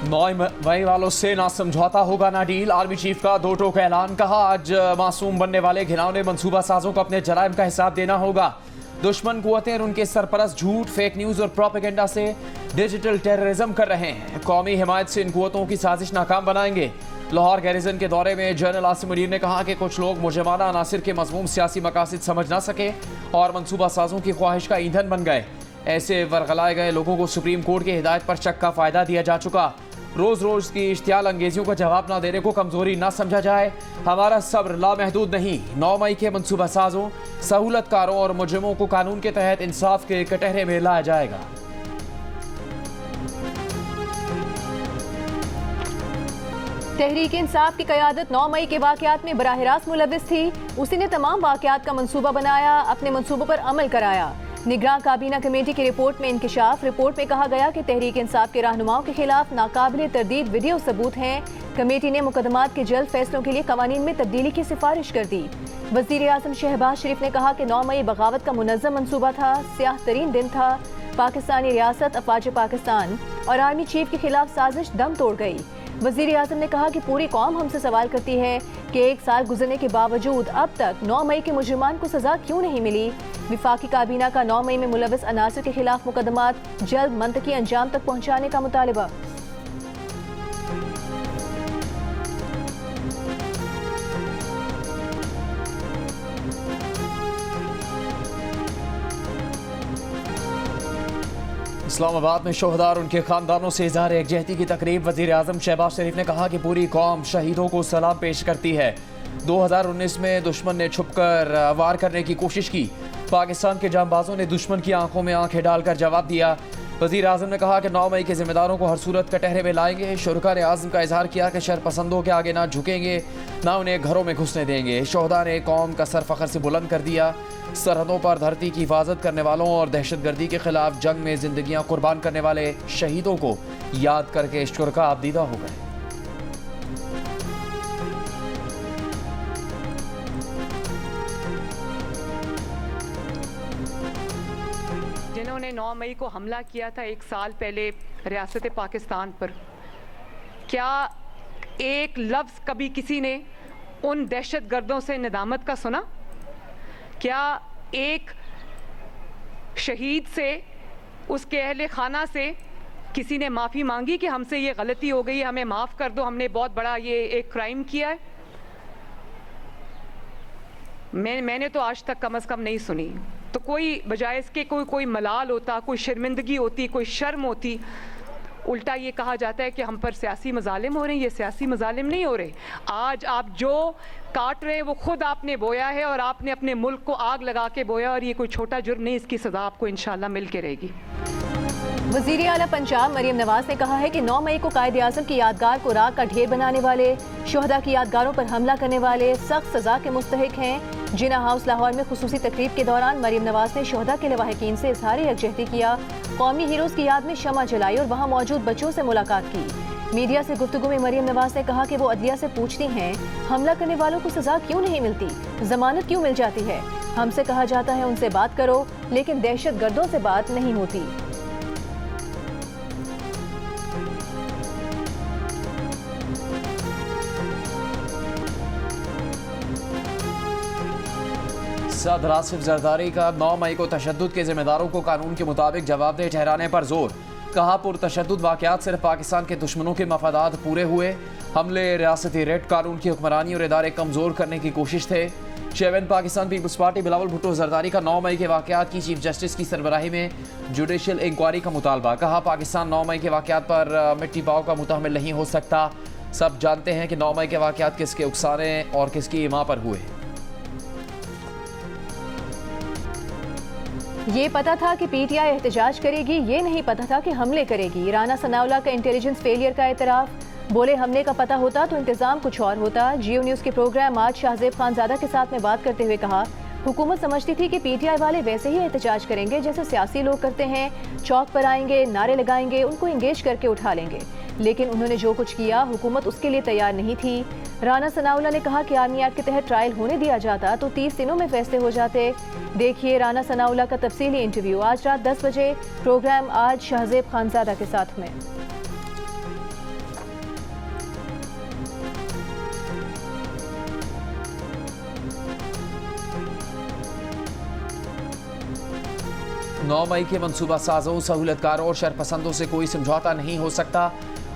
9 मई वालों से ना समझौता होगा ना डील। आर्मी चीफ का दो टोक ऐलान। कहा आज मासूम बनने वाले घिनौने मंसूबा साजों को अपने जराइम का हिसाब देना होगा। दुश्मन कुव्वतें और उनके सरपरस्त झूठ, फेक न्यूज और प्रोपेगेंडा से डिजिटल टेररिज्म कर रहे हैं। कौमी हिमायत से इन कुव्वतों की साजिश नाकाम बनाएंगे। लाहौर गैरिजन के दौरे में जनरल आसिम मुनीर ने कहा कि कुछ लोग मुजरिमाना अनासिर के मज़मूम सियासी मकासद समझ ना सके और मंसूबा साजों की ख्वाहिश का ईंधन बन गए। ऐसे वरगलाए गए लोगों को सुप्रीम कोर्ट की हिदायत पर शक का फायदा दिया जा चुका। रोज रोज की इश्तियाल अंगेजियों का जवाब ना देने को कमजोरी ना समझा जाए। हमारा सब्र लामहदूद नहीं। 9 मई के मंसूबा साजों, सहूलतकारों और मुजरिमों को कानून के तहत इंसाफ के कटहरे में लाया जाएगा। तहरीक इंसाफ की क़यादत 9 मई के वाक़यात में बराह रास्त मुलव्विस थी। उसी ने तमाम वाक़यात का मंसूबा बनाया, अपने मंसूबों पर अमल कराया। निगरान काबीना कमेटी की रिपोर्ट में इंकशाफ। रिपोर्ट में कहा गया कि तहरीक इंसाफ के रहनुमाओं के खिलाफ नाकाबिल तरदीद वीडियो सबूत हैं। कमेटी ने मुकदमात के जल्द फैसलों के लिए कवानीन में तब्दीली की सिफारिश कर दी। वज़ीर आज़म शहबाज शरीफ ने कहा कि 9 मई बगावत का मुनज़्ज़म मंसूबा था, स्याह तरीन दिन था। पाकिस्तानी रियासत, अफवाज पाकिस्तान और आर्मी चीफ के खिलाफ साजिश दम तोड़ गई। वज़ीर आज़म ने कहा कि पूरी कौम हमसे सवाल करती है कि 1 साल गुजरने के बावजूद अब तक 9 मई के मुजरिमान को सजा क्यों नहीं मिली। विफाकी काबीना का 9 मई में मुलव्विस अनासिर के खिलाफ मुकदमात जल्द मंतकी अंजाम तक पहुँचाने का मुतालबा। इस्लामाबाद में शोहदा और उनके खानदानों से इज़हार एकजहती की तकरीब। वज़ीर आज़म शहबाज शरीफ ने कहा कि पूरी कौम शहीदों को सलाम पेश करती है। 2019 में दुश्मन ने छुपकर वार करने की कोशिश की। पाकिस्तान के जांबाजों ने दुश्मन की आंखों में आंखें डालकर जवाब दिया। वज़ीर आज़म ने कहा कि 9 मई के जिम्मेदारों को हर सूरत कटहरे में लाएंगे। शुरका ने आज़म का इजहार किया कि शर पसंदों के आगे ना झुकेंगे, ना उन्हें घरों में घुसने देंगे। शोहदा ने कौम का सर फ़ख्र से बुलंद कर दिया। सरहदों पर धरती की हिफाजत करने वालों और दहशतगर्दी के खिलाफ जंग में जिंदगियां कुर्बान करने वाले शहीदों को याद करके शुरका आबदीदा हो गए। जिन्होंने 9 मई को हमला किया था 1 साल पहले रियासत पाकिस्तान पर, क्या एक लफ्ज़ कभी किसी ने उन दहशतगर्दों से निदामत का सुना? क्या एक शहीद से, उसके अहले खाना से किसी ने माफ़ी मांगी कि हमसे ये गलती हो गई, हमें माफ़ कर दो, हमने बहुत बड़ा ये एक क्राइम किया है? मैंने तो आज तक कम से कम नहीं सुनी। तो कोई बजाय इसके कोई मलाल होता, कोई शर्मिंदगी होती, कोई शर्म होती। उल्टा ये कहा जाता है कि हम पर सियासी मजालिम हो रहे हैं। ये सियासी मजालिम नहीं हो रहे। आज आप जो काट रहे हैं वो खुद आपने बोया है और आपने अपने मुल्क को आग लगा के बोया, और ये कोई छोटा जुर्म नहीं। इसकी सज़ा आपको इंशाल्लाह मिल के रहेगी। वज़ीर आला पंजाब मरियम नवाज ने कहा है कि 9 मई को कायद आज़म की यादगार को राख का ढेर बनाने वाले, शोहदा की यादगारों पर हमला करने वाले सख्त सज़ा के मुस्तहिक हैं। जिना हाउस लाहौर में खुसूसी तकरीब के दौरान मरियम नवाज ने शोहदा के लवाहिकीन से इज़हार यकजहती किया। कौमी हीरोज़ की याद में शमा जलाई और वहाँ मौजूद बच्चों से मुलाकात की। मीडिया से गुफ्तगू में मरियम नवाज ने कहा कि वो अदलिया से पूछती हैं हमला करने वालों को सज़ा क्यों नहीं मिलती, जमानत क्यों मिल जाती है। हमसे कहा जाता है उनसे बात करो, लेकिन दहशत गर्दों से बात नहीं होती। सदर आसिफ जरदारी का 9 मई को तशद्दुद के जिम्मेदारों को कानून के मुताबिक जवाबदेह ठहराने पर जोर। कहा पुरतशद्दुद वाक़यात सिर्फ पाकिस्तान के दुश्मनों के मफादात पूरे हुए। हमले रियासती रेड कानून की हुक्मरानी और इदारे कमज़ोर करने की कोशिश थे। Chairman Pakistan Peoples Party Bilawal Bhutto Zardari का 9 मई के वाक़यात की चीफ जस्टिस की सरबराही में जुडिशल इंक्वायरी का मुतालबा। कहा पाकिस्तान 9 मई के वाक़यात पर मिट्टी पाव का मुतहमिल नहीं हो सकता। सब जानते हैं कि 9 मई के वाक़यात किसके उकसाने और किसकी इमा पर हुए। ये पता था कि पीटीआई एहतजाज करेगी, ये नहीं पता था कि हमले करेगी। राना सनाउल्लाह का इंटेलिजेंस फेलियर का एतराफ़। बोले हमले का पता होता तो इंतज़ाम कुछ और होता। जियो न्यूज़ के प्रोग्राम आज शाहजेब खानजादा के साथ में बात करते हुए कहा हुकूमत समझती थी कि पीटीआई वाले वैसे ही एहतजाज करेंगे जैसे सियासी लोग करते हैं, चौक पर आएंगे, नारे लगाएंगे, उनको इंगेज करके उठा लेंगे। लेकिन उन्होंने जो कुछ किया हुकूमत उसके लिए तैयार नहीं थी। राना सनाउल्लाह ने कहा कि आर्मी एक्ट के तहत ट्रायल होने दिया जाता तो 30 दिनों में फैसले हो जाते। देखिए राना सनाउल्लाह का तफसीली इंटरव्यू आज रात 10 बजे प्रोग्राम आज शाहजेब खानजादा के साथ में। 9 मई के मनसूबा साजों, सहूलतकारों और शरपसंदों से कोई समझौता नहीं हो सकता।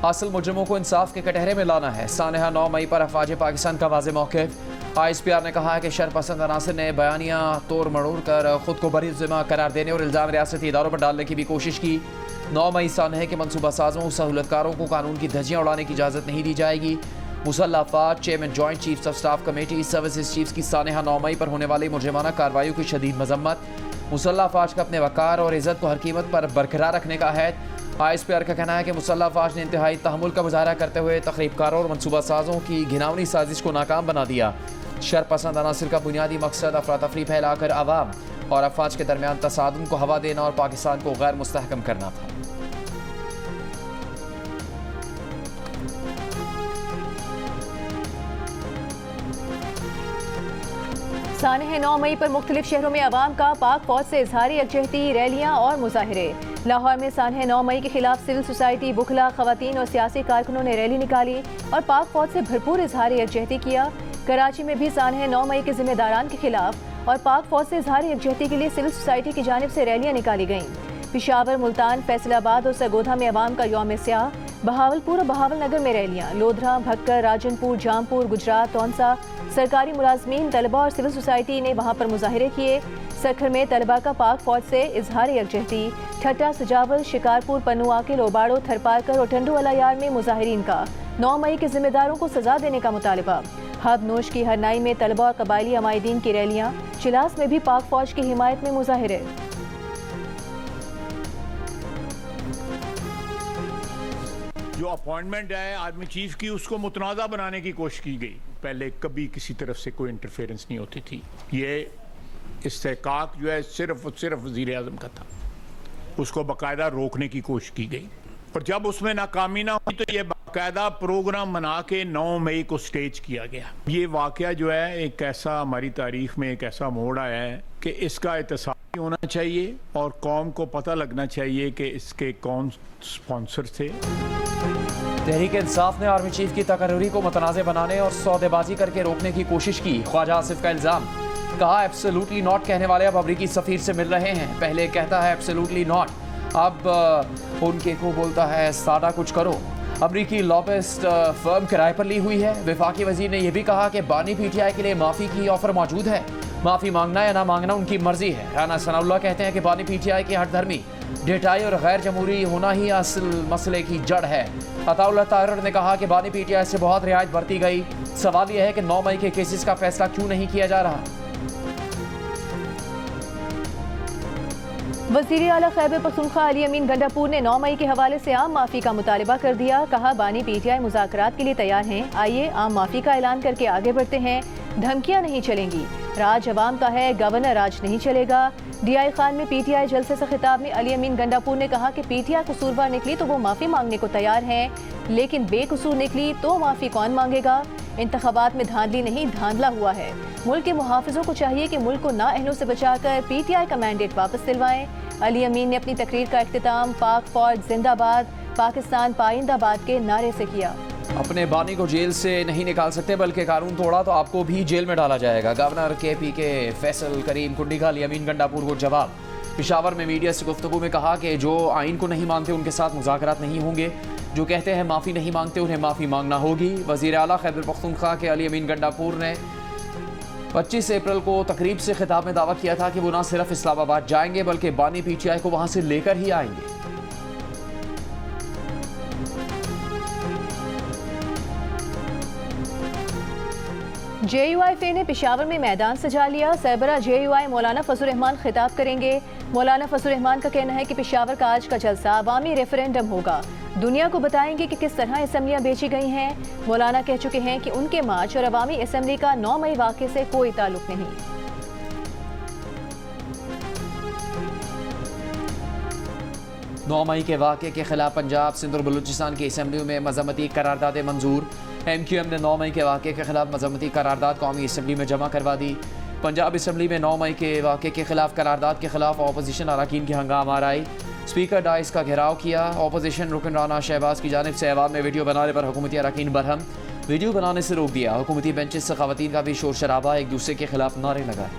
असल मुजरिमों को इंसाफ के कटहरे में लाना है। सानहा 9 मई पर अफवाज पाकिस्तान का वाज़ेह मौक़िफ़। ISPR ने कहा है कि शरपसंद अनासर ने बयानिया तोड़ मड़ोड़ कर खुद को बरी ज़िम्मा करार देने और इल्ज़ाम रियासती इदारों पर डालने की भी कोशिश की। 9 मई सानहे के मनसूबा साजों, सहूलतकारों को कानून की धज्जियाँ उड़ाने की इजाज़त नहीं दी जाएगी। मुसल्लह अफ़वाज, chairman joint chiefs of staff committee, services chiefs की सानहा 9 मई पर होने वाली मुजरिमाना कार्रवाइयों की शदीद मजम्मत। मुसल्लह अफ़वाज का अपने वक़ार और इज़्ज़त को हर कीमत पर बरकरार रखने का है। ISPR का कहना है कि मुसल्लह अफ़वाज ने इंतहाई तहम्मुल का मुज़ाहरा करते हुए तख़रीबकारों और मनसूबा साजों की घिनौनी साजिश को नाकाम बना दिया। शरपसंद अनासर का बुनियादी मकसद अफरा तफरी फैलाकर आवाम और अफ़वाज के दरमियान तसादुम को हवा देना और पाकिस्तान को गैर मुस्तहकम करना था। सानहे 9 मई पर मुख्तलिफ शहरों में अवाम का पाक फौज से इजहारी यकजहती, रैलियाँ और मुजाहरे। लाहौर में सानहे 9 मई के खिलाफ सिविल सोसाइटी, बुखला, खवातीन और सियासी कारकुनों ने रैली निकाली और पाक फौज से भरपूर इजहारी यकजहती किया। कराची में भी सानहे 9 मई के जिम्मेदारान के खिलाफ और पाक फौज से इजहारी यकजहती के लिए सिविल सोसाइटी की जानिब से रैलियाँ निकाली गईं। पिशावर, मुल्तान, फैसलाबाद और सरगोधा में अवाम का यौम स्याह। बहावलपुर और बहावल नगर में रैलियाँ। लोधरा, भक्कर, राजनपुर, जामपुर, गुजरात, तौंसा सरकारी मुलाजमीन, तलबा और सिविल सोसाइटी ने वहाँ पर मुजाहरे किए। सखर में तलबा का पाक फौज से इजहार यकजहती। ठट्टा, सजावल, शिकारपुर, पनुआकिल, ओबाड़ो, थरपारकर और टंडू अलायार में मुजाहिरीन का 9 मई के जिम्मेदारों को सजा देने का मुतालबा। हब नोश की हरनाई में तलबा और कबायली अमायदीन की रैलियाँ। चिलास में भी पाक फौज की हिमायत में मुजाहिरे। जो अपॉइंटमेंट है आर्मी चीफ की, उसको मुतनाज़ा बनाने की कोशिश की गई। पहले कभी किसी तरफ से कोई इंटरफेरेंस नहीं होती थी। ये इस्तेहकाक जो है सिर्फ और सिर्फ वज़ीर आज़म का था। उसको बाकायदा रोकने की कोशिश की गई और जब उसमें नाकामी ना हुई तो ये बाकायदा प्रोग्राम बना के 9 मई को स्टेज किया गया। ये वाक़या जो है एक ऐसा हमारी तारीख में एक ऐसा मोड़ आया है कि इसका एहतसाब होना चाहिए और कौम को पता लगना चाहिए कि इसके कौन स्पॉन्सर थे। तहरीक इंसाफ ने आर्मी चीफ की तकर्री को मुतनाज़ बनाने और सौदेबाजी करके रोकने की कोशिश की। ख्वाजा आसिफ का इल्ज़ाम, कहा एब्सोल्युटली नॉट कहने वाले अब अमरीकी सफ़ीर से मिल रहे हैं। पहले कहता है एब्सोल्युटली नॉट, अब उनके को बोलता है सादा कुछ करो। अमरीकी लॉबिस्ट फर्म किराए पर ली हुई है। वफाकी वजीर ने यह भी कहा कि बानी PTI के लिए माफ़ी की ऑफर मौजूद है। माफ़ी मांगना या ना मांगना उनकी मर्जी है। राना सनाउल्लाह कहते हैं कि बानी PTI के हठधर्मी, डेटाई और गैर जमहूरी होना ही असल मसले की जड़ है। अताउल्लाह ताहिर ने कहा कि बानी PTI से बहुत रियायत बरती गई। सवाल यह है कि 9 मई के केसेस का फैसला क्यों नहीं किया जा रहा। वज़ीर आला खैबर पख्तूनख्वा अली अमीन गंडापुर ने 9 मई के हवाले से आम माफ़ी का मुतालबा कर दिया। कहा बानी PTI मुज़ाकरात के लिए तैयार हैं। आइए आम माफ़ी का ऐलान करके आगे बढ़ते हैं। धमकियाँ नहीं चलेंगी। राज अवाम का है, गवर्नर राज नहीं चलेगा। DI खान में PTI जलसे से खिताब में अली अमीन गंडापुर ने कहा कि PTI कसूरवार निकली तो वो माफ़ी मांगने को तैयार हैं, लेकिन बेकसूर निकली तो माफ़ी कौन मांगेगा। इंतखाबात में धांधली नहीं, धांधला हुआ है। मुल्क के मुहाफिजों को चाहिए कि मुल्क को नाअहलों से बचाकर PTI का मैंडेट वापस दिलवाएं। अली अमीन ने अपनी तकरीर का इख्तिताम पाक फौज जिंदाबाद, पाकिस्तान पाइंदाबाद के नारे से किया। अपने बानी को जेल से नहीं निकाल सकते, बल्कि कानून तोड़ा तो आपको भी जेल में डाला जाएगा। गवर्नर KP के फैसल करीम कुंडी का अली अमीन गंडापुर को जवाब। पिशावर में मीडिया से गुफ्तगू में कहा कि जो आइन को नहीं मानते उनके साथ मुज़ाकरात नहीं होंगे। जो कहते हैं माफ़ी नहीं मांगते उन्हें माफ़ी मांगना होगी। वज़ीर आला खैबर पख्तूनख्वा के अली अमीन गंडापुर ने 25 अप्रैल को तकरीब से खिताब में दावा किया था कि वो न सिर्फ इस्लामाबाद जाएंगे बल्कि बानी PTI को वहाँ से लेकर ही आएंगे। JUIF ने पिशावर में मैदान सजा लिया। सरबरा JUI मौलाना फजल रहमान खिताब करेंगे। मौलाना फजल रहमान का कहना है कि पिशावर का आज का जलसा अवामी रेफरेंडम होगा। दुनिया को बताएंगे कि किस तरह असम्बलियाँ बेची गई हैं। मौलाना कह चुके हैं कि उनके मार्च और अवामी असम्बली का 9 मई वाक़े से कोई ताल्लुक नहीं। 9 मई के वाक़े के खिलाफ पंजाब, सिंध और बलूचिस्तान की असम्बलियों में मजम्मती करारदादें मंजूर। MQM ने 9 मई के वाक़े के खिलाफ मजम्मती करारदाद कौमी असम्बली में जमा करवा दी। पंजाब असम्बली में 9 मई के वाक़े के खिलाफ करारदाद के खिलाफ अपोजिशन अरकान की हंगामा आराई। स्पीकर डाइस का घेराव किया। अपोजिशन रुकन राना शहबाज की जानिब से ऐवान में वीडियो बनाने पर हुकूमती अरकान बरहम, वीडियो बनाने से रोक दिया। हुकूमती बेंचेस से ख़वातीन का भी शोर शराबा, एक दूसरे के खिलाफ नारे लगाए।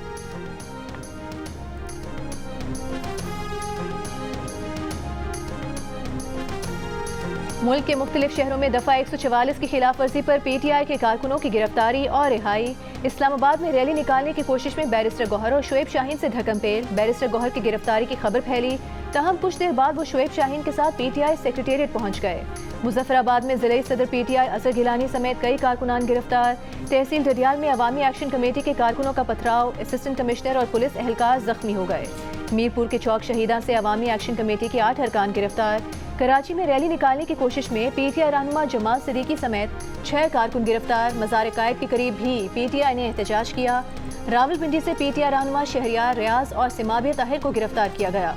मुल्क के मुख्तलिफ शहरों में दफ़ा 144 की खिलाफ वर्जी पर PTI के कारकुनों की गिरफ्तारी और रिहाई। इस्लामाबाद में रैली निकालने की कोशिश में बैरिस्टर गौहर और शुएब शाहीन से धक्कम-पेल। बैरिस्टर गौहर की गिरफ्तारी की खबर फैली, तहम कुछ देर बाद वो शुएब शाहीन के साथ PTI सेक्रेटेरिएट पहुंच गए। मुजफ्फराबाद में जिले सदर PTI असर गिलानी समेत कई कारकुनान गिरफ्तार। तहसील डडियाल में अवामी एक्शन कमेटी के कारकुनों का पथराव, असिस्टेंट कमिश्नर और पुलिस एहलकार जख्मी हो गए। मीरपुर के चौक शहीदा से अवामी एक्शन कमेटी के 8 अरकान गिरफ्तार। कराची में रैली निकालने की कोशिश में PTI रहनुमा जमाल सिद्दीकी समेत 6 कारकुन गिरफ्तार। मज़ार कायद के करीब भी PTI ने एहतजाज किया। रावलपिंडी से PTI रहनुमा शहरियार रियाज और सिमाबिया ताहिर को गिरफ्तार किया गया।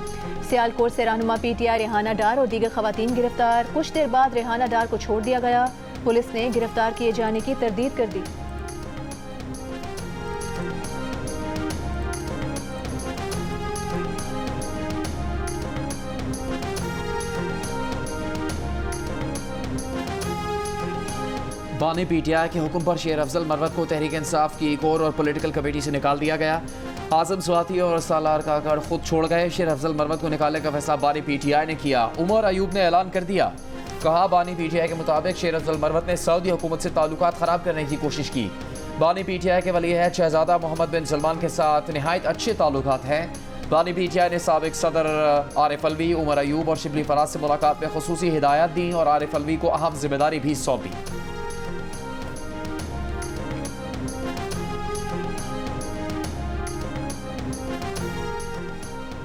सियालकोट से रहनुमा PTI रेहाना डार और दीगर खवातीन गिरफ्तार। कुछ देर बाद रेहाना डार को छोड़ दिया गया। पुलिस ने गिरफ्तार किए जाने की तरदीद कर दी। बानी PTI के हुक्म पर शेर अफजल मरवत को तहरीक इंसाफ की कोर और पॉलिटिकल कमेटी से निकाल दिया गया। आजम स्वाति और सालार काकड़ खुद छोड़ गए। शेर अफजल मरवत को निकालने का फैसला बानी PTI ने किया। उमर अयूब ने ऐलान कर दिया, कहा बानी PTI के मुताबिक शेर अफजल मरवत ने सऊदी हुकूमत से ताल्लुकात ख़राब करने की कोशिश की। बानी PTI के वली अहद शहजादा मोहम्मद बिन सलमान के साथ नहायत अच्छे ताल्लुकात हैं। बानी PTI ने साबिक सदर आरिफ अलवी, उमर अयूब और शिबली फराज से मुलाकात में खुसूसी हिदायत दी और आरिफ अलवी को अहम जिम्मेदारी भी सौंपी।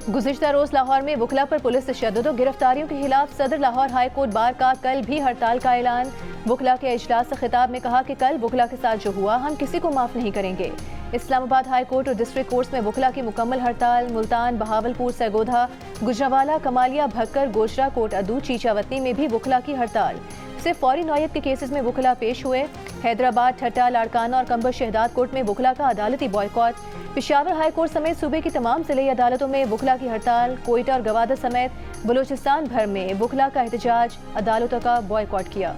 गुज़िश्ता रोज़ लाहौर में वकला पर पुलिस तशद्दुद और गिरफ्तारियों के खिलाफ सदर लाहौर हाई कोर्ट बार का कल भी हड़ताल का ऐलान। वकला के इजलास से खिताब में कहा कि कल वकला के साथ जो हुआ हम किसी को माफ़ नहीं करेंगे। इस्लामाबाद हाई कोर्ट और डिस्ट्रिक्ट कोर्ट्स में वकला की मुकम्मल हड़ताल। मुल्तान, बहावलपुर, सरगोधा, गुजरावाला, कमालिया, भक्कर, गोशरा, कोट अदू, चीचावतनी में भी वकला की हड़ताल। सिर्फ फौरी नौयत के केसेस में वकला पेश हुए। हैदराबाद, ठट्टा, लाड़काना और कंबर शहदाद कोर्ट में वकला का अदालती बॉयकॉट। पेशावर हाई कोर्ट समेत सूबे की तमाम जिले अदालतों में वकला की हड़ताल। कोयटा और गवादर समेत बलूचिस्तान भर में वकला का एहतजाज, अदालतों का बॉयकॉट किया।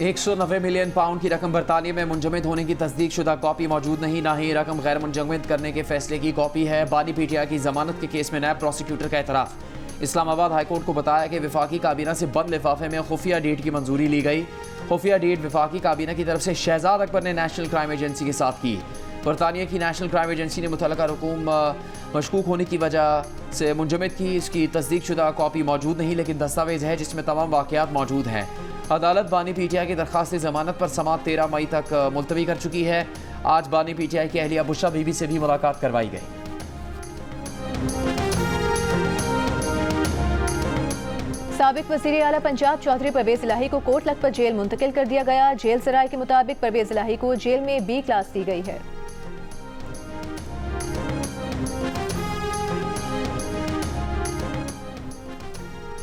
£190 मिलियन की रकम बरतानिया में मुंजमद होने की तस्दीक शुदा कॉपी मौजूद नहीं, ना ही रकम गैर मुंजमद करने के फैसले की कॉपी है। बानी PTI की जमानत के केस में नायब प्रोसिक्यूटर का एतराफ़। इस्लामाबाद हाई कोर्ट को बताया कि वफाकी काबीना से बंद लिफाफे में खुफिया डेट की मंजूरी ली गई। खुफिया डेट वफाकी काबीना की तरफ से शहजाद अकबर ने नेशनल क्राइम एजेंसी के साथ की। बरतानिया की नेशनल क्राइम एजेंसी ने मुतल्लका रकूम मशकूक होने की वजह से मुंजमद की। इसकी तस्दीक शुदा कॉपी मौजूद नहीं, लेकिन दस्तावेज है जिसमें तमाम वाक़यात मौजूद हैं। अदालत बानी PTI की दरख्वास्त जमानत पर समाअत 13 मई तक मुलतवी कर चुकी है। आज बानी PTI की अहलिया बुशरा बीबी से भी मुलाकात करवाई गई। साबिक वज़ीर आला पंजाब चौधरी परवेज़ इलाही को कोट लखपत जेल मुंतकिल कर दिया गया। जेल सराय के मुताबिक परवेज़ इलाही को जेल में B क्लास दी गई है।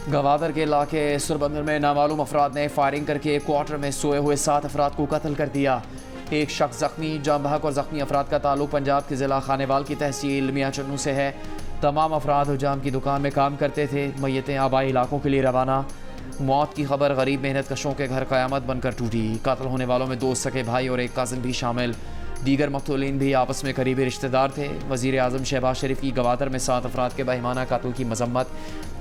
गवादर के इलाके सुरबंदर में नामालूम अफराद ने फायरिंग करके क्वार्टर में सोए हुए 7 अफराद को कत्ल कर दिया। एक शख्स जख्मी। जाम बहक और जख्मी अफराद का ताल्लुक पंजाब के ज़िला खानेवाल की तहसील मियाँ चन्नू से है। तमाम अफराद हुजाम की दुकान में काम करते थे। मैयतें आबाई इलाकों के लिए रवाना। मौत की खबर गरीब मेहनत कशों के घर क़यामत बनकर टूटी। कत्ल होने वालों में 2 सगे भाई और एक कज़न भी शामिल। दीगर मक़तूलीन भी आपस में करीबी रिश्तेदार थे। वज़ीर आज़म शहबाज शरीफ की गवादर में 7 अफराद के बहिमाना कत्ल की मजम्मत।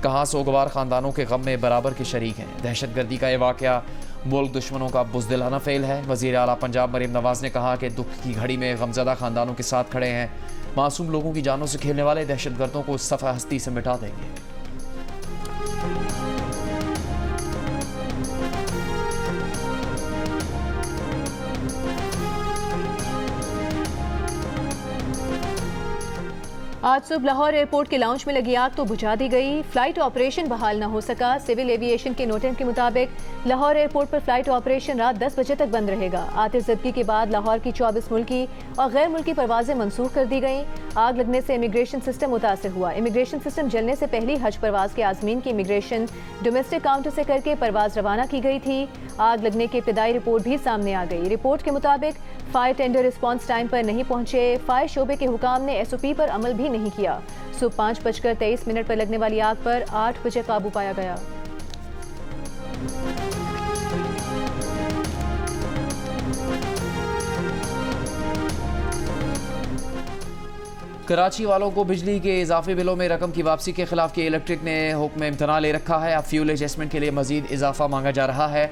कहा सोगवार ख़ानदानों के गम में बराबर के शरीक हैं। दहशत गर्दी का यह वाक़या मुल्क दुश्मनों का बुज़दिलाना फ़ेल है। वज़ीर आला पंजाब मरीम नवाज़ ने कहा कि दुख की घड़ी में गमज़दा ख़ानदानों के साथ खड़े हैं। मासूम लोगों की जानों से खेलने वाले दहशतगर्दों को सफ़ा हस्ती से मिटा देंगे। आज सुबह लाहौर एयरपोर्ट के लाउंज में लगी आग तो बुझा दी गई। फ्लाइट ऑपरेशन बहाल न हो सका। सिविल एविएशन के नोटिस के मुताबिक लाहौर एयरपोर्ट पर फ्लाइट ऑपरेशन रात 10 बजे तक बंद रहेगा। आतिशज़दगी के बाद लाहौर की 24 मुल्की और गैर मुल्की परवाजें मनसूख कर दी गईं। आग लगने से इमिग्रेशन सिस्टम मुतासर हुआ। इमिग्रेशन सिस्टम जलने से पहली हज परवाज के आज़मीन की इमिग्रेशन डोमेस्टिक काउंटर से करके परवाज रवाना की गई थी। आग लगने की इब्तिदाई रिपोर्ट भी सामने आ गई। रिपोर्ट के मुताबिक फायर टेंडर रिस्पॉन्स टाइम पर नहीं पहुंचे। फायर शोबे के हुकाम ने SOP पर अमल भी नहीं किया। सुबह 5:23 पर लगने वाली आग पर 8 बजे काबू पाया गया। कराची वालों को बिजली के इजाफी बिलों में रकम की वापसी के खिलाफ के इलेक्ट्रिक ने हुक्म इम्तना ले रखा है। अब फ्यूल एडजस्टमेंट के लिए मजीद इजाफा मांगा जा रहा है।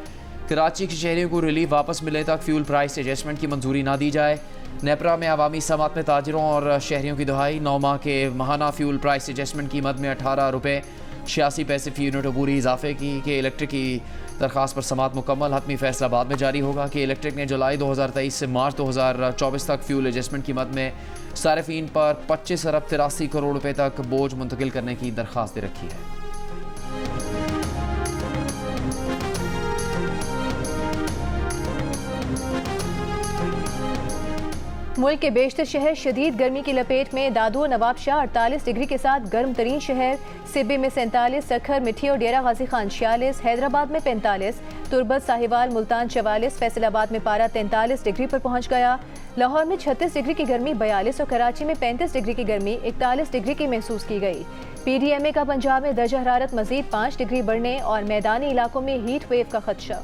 कराची के शहरियों को रिलीफ वापस मिलने तक फ्यूल प्राइस एडजस्टमेंट की मंजूरी ना दी जाए। नेपरा में अवामी समात में ताजरों और शहरियों की दुहाई। 9 माह के माहाना फ्यूल प्राइस एडजस्टमेंट की मद में 18 रुपये 86 पैसे फी यूनिट अबूरी इजाफे की के इलेक्ट्रिक की दरख्वास्त पर समात मुकम्मल। हतमी फैसला बाद में जारी होगा कि इलेक्ट्रिक ने जुलाई 2023 से मार्च 2024 तक फ्यूल एडजस्टमेंट की मद में सार्फिन पर 25 अरब 83 करोड़ रुपए तक बोझ मुंतकिल करने की दरख्वास्त दे रखी है। मुल्क के बेशतर शहर शदीद गर्मी की लपेट में। दादू और नवाबशाह 48 डिग्री के साथ गर्म तरीन शहर। सिब्बी में 47, सखर, मिठी और डेरा गाजी खान 46, हैदराबाद में 45, तुरबत, साहिवाल, मुल्तान 44, फैसलाबाद में पारा 43 डिग्री पर पहुंच गया। लाहौर में 36 डिग्री की गर्मी 42 और कराची में 35 डिग्री की गर्मी 41 डिग्री की महसूस की गई। PDMA का पंजाब में दर्जा हरारत मजीद 5 डिग्री बढ़ने और मैदानी इलाकों में हीट वेव का खदशा।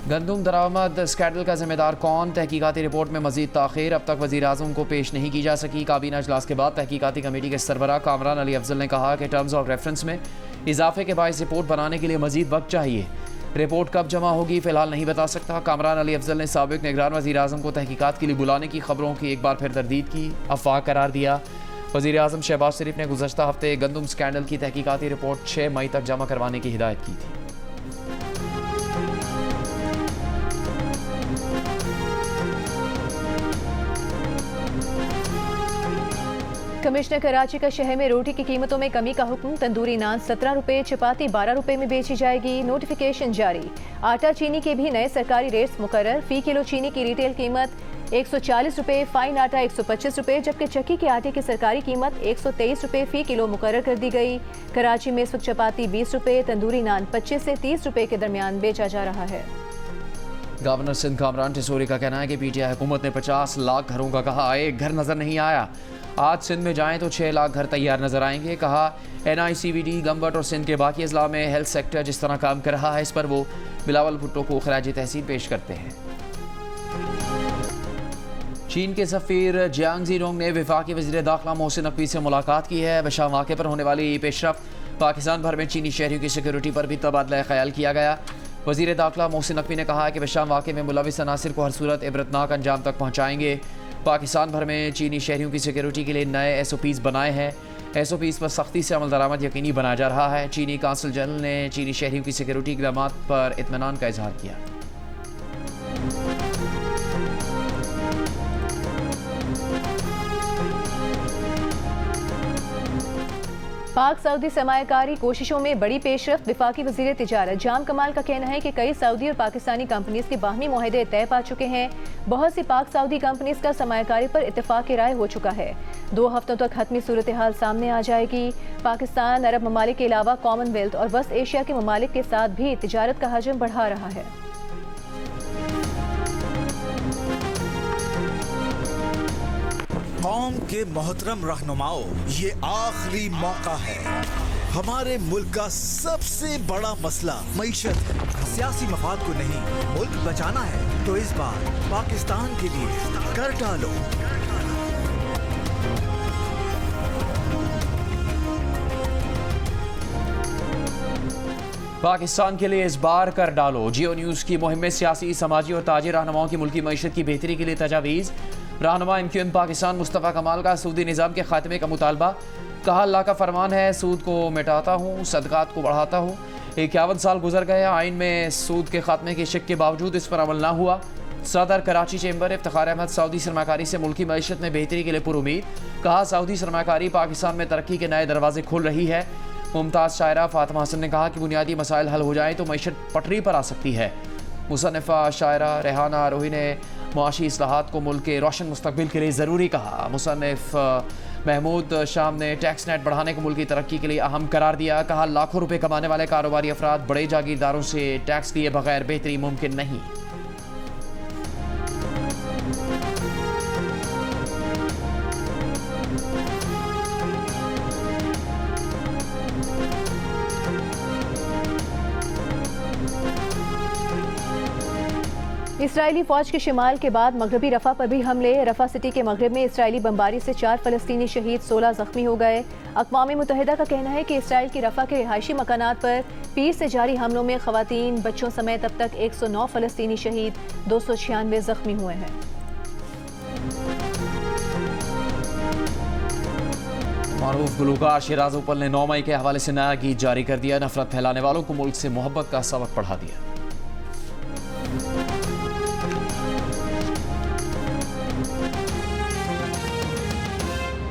गंदुम दरामद स्कैंडल का जिम्मेदार कौन? तहकीकाती रिपोर्ट में मजीद ताख़ीर। अब तक वज़ीर आज़म को पेश नहीं की जा सकी। काबीना इजलास के बाद तहकीकाती कमेटी के सरबराह कामरान अली अफजल ने कहा कि टर्म्स ऑफ रेफरेंस में इजाफे के बायस रिपोर्ट बनाने के लिए मजीद वक्त चाहिए। रिपोर्ट कब जमा होगी फ़िलहाल नहीं बता सकता। कामरान अली अफजल ने साबिक निगरान वज़ीर आज़म को तहकीकात के लिए बुलाने की खबरों की एक बार फिर तरदीद की, अफवाह करार दिया। वज़ीर आज़म शहबाज शरीफ ने गुज़श्ता हफ्ते गंदुम स्कैंडल की तहकीकाती रिपोर्ट 6 मई तक जमा करवाने की हिदायत की थी। कमिश्नर कराची का शहर में रोटी की कीमतों में कमी का हुक्म। तंदूरी नान 17 रुपये, चपाती 12 रुपये में बेची जाएगी। नोटिफिकेशन जारी। आटा चीनी के भी नए सरकारी रेट्स मुकर्रर। फी किलो चीनी की रिटेल कीमत 140 रुपये, फाइन आटा 125 रुपये, जबकि चक्की के आटे की सरकारी कीमत 123 रुपये फी किलो मुकर्रर कर दी गई। कराची में इस वक्त चपाती 20 रुपये, तंदूरी नान 25 से 30 रुपये के दरमियान बेचा जा रहा है। गवर्नर सिंध कामरान टिसोरी का कहना है कि PTI हुकूमत ने 50 लाख घरों का कहा, एक घर नजर नहीं आया। आज सिंध में जाएं तो 6 लाख घर तैयार नजर आएंगे। कहा NICVD, गम्बट और सिंध के बाकी अजला में हेल्थ सेक्टर जिस तरह काम कर रहा है, इस पर वो बिलावल भुट्टो को खराज तहसीन पेश करते हैं। चीन के सफ़ीर जियांग ज़ीरोंग ने वफाकी वज़ीर दाखिला मोहसिन नकवी से मुलाकात की है। बशाम वाक़े पर होने वाली पेशरफ्त पाकिस्तान भर में चीनी शहरियों की सिक्योरिटी पर भी तबादला ख्याल किया गया। वज़ीर दाखिला मोहसिन नकवी ने कहा कि बशाम वाक़े में मुलविस अनासिर को हर सूरत इबरतनाक अंजाम तक पहुँचाएंगे। पाकिस्तान भर में चीनी शहरियों की सिक्योरिटी के लिए नए SOPs बनाए हैं। SOPs पर सख्ती से अमल दरामद यकीनी बनाया जा रहा है। चीनी काउंसिल जनरल ने चीनी शहरियों की सिक्योरिटी इक़दामात पर इत्मीनान का इजहार किया। पाक सऊदी सरमायाकारी कोशिशों में बड़ी पेशरफ्त। वफाकी वज़ीर तिजारत जाम कमाल का कहना है कि कई सऊदी और पाकिस्तानी कंपनीज के बाहमी मुआहदे तय पा चुके हैं। बहुत सी पाक सऊदी कंपनीज का सरमायाकारी पर इत्तेफाक राय हो चुका है। 2 हफ्तों तक हतमी सूरत हाल सामने आ जाएगी। पाकिस्तान अरब ममालिक के अलावा कॉमनवेल्थ और वस्त एशिया के ममालिक के साथ भी तिजारत का हजम बढ़ा रहा है। कौम के मोहतरम रहनुमाओं, ये आखिरी मौका है। हमारे मुल्क का सबसे बड़ा मसला मईशत है। सियासी मफाद को नहीं, मुल्क बचाना है तो इस बार पाकिस्तान के लिए कर डालो। पाकिस्तान के लिए इस बार कर डालो। जियो न्यूज़ की मुहिम में सियासी, समाजी और ताजी रहनुमाओं की मुल्की मईशत की बेहतरी के लिए तजावीज़। रहनुमा MQM पाकिस्तान मुस्तफ़ा कमाल का सूदी निज़ाम के खात्मे का मुतालबा। कहा अल्लाह का फरमान है, सूद को मिटाता हूँ, सदक़ात को बढ़ाता हूँ। 51 साल गुजर गए, आइन में सूद के खात्मे के शक के बावजूद इस पर अमल ना हुआ। सदर कराची चैम्बर इफ्तिखार अहमद सऊदी सरमाकारी से मुल्की मईशत में बेहतरी के लिए पुरुमीद। कहा सऊदी सरमाकारी पाकिस्तान में तरक्की के नए दरवाजे खोल रही है। मुमताज़ शायरा फातिमा हसन ने कहा कि बुनियादी मसाइल हल हो जाएँ तो मईशत पटरी पर आ सकती है। मुसन्निफ़ा शायरा रेहाना रोही ने मुआशी इस्लाहात को मुल्क के रोशन मुस्तकबिल के लिए ज़रूरी कहा। मुसन्निफ़ महमूद शाम ने टैक्स नेट बढ़ाने को मुल्क की तरक्की के लिए अहम करार दिया। कहा लाखों रुपए कमाने वाले कारोबारी अफराद बड़े जागीरदारों से टैक्स लिए बगैर बेहतरी मुमकिन नहीं। इसराइली फौज के शिमाल के बाद मगरबी रफा पर भी हमले। रफा सिटी के मगरब में इसराइली बमबारी से 4 फलस्तीनी शहीद, 16 जख्मी हो गए। अक़वाम मुत्तहिदा का कहना है कि इसराइल की रफा के रिहायशी मकानात पर पीर से जारी हमलों में ख़वातीन, बच्चों समेत अब तक 109 फलस्तीनी शहीद, 296 जख्मी हुए हैं। मारूफ गुलकार शिराज उपल ने 9 मई के हवाले से नया गीत जारी कर दिया। नफरत फैलाने वालों को मुल्क से मोहब्बत का सबक पढ़ा दिया।